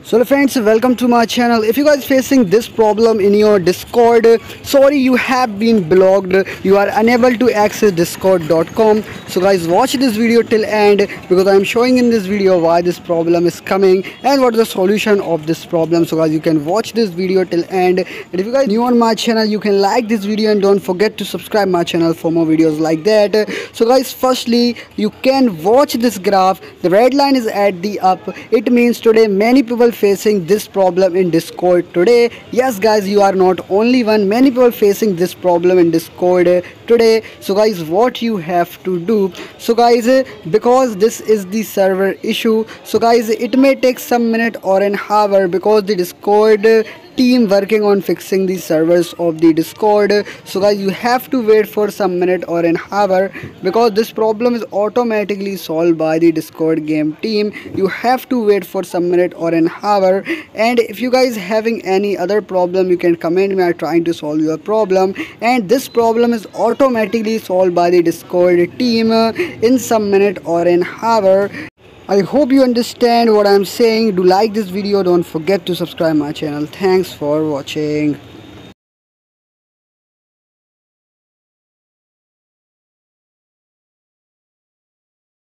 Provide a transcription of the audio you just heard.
So friends, welcome to my channel. If you guys facing this problem in your Discord, sorry, you have been blocked, you are unable to access discord.com. so guys, watch this video till end, because I am showing in this video why this problem is coming and what is the solution of this problem. So guys, you can watch this video till end, and if you guys new on my channel, you can like this video and don't forget to subscribe my channel for more videos like that. So guys, firstly, you can watch this graph. The red line is at the up. It means today many people facing this problem in Discord today. Yes guys, you are not only one, many people facing this problem in Discord today. So guys, what you have to do, so guys, because this is the server issue, so guys, it may take some minute or an hour, because the Discord team working on fixing the servers of the Discord. So guys, you have to wait for some minute or an hour, because this problem is automatically solved by the Discord game team. You have to wait for some minute or an hour, and if you guys having any other problem, you can comment me. I'm trying to solve your problem, and this problem is automatically solved by the Discord team in some minute or an hour. I hope you understand what I'm saying. Do like this video, don't forget to subscribe my channel. Thanks for watching.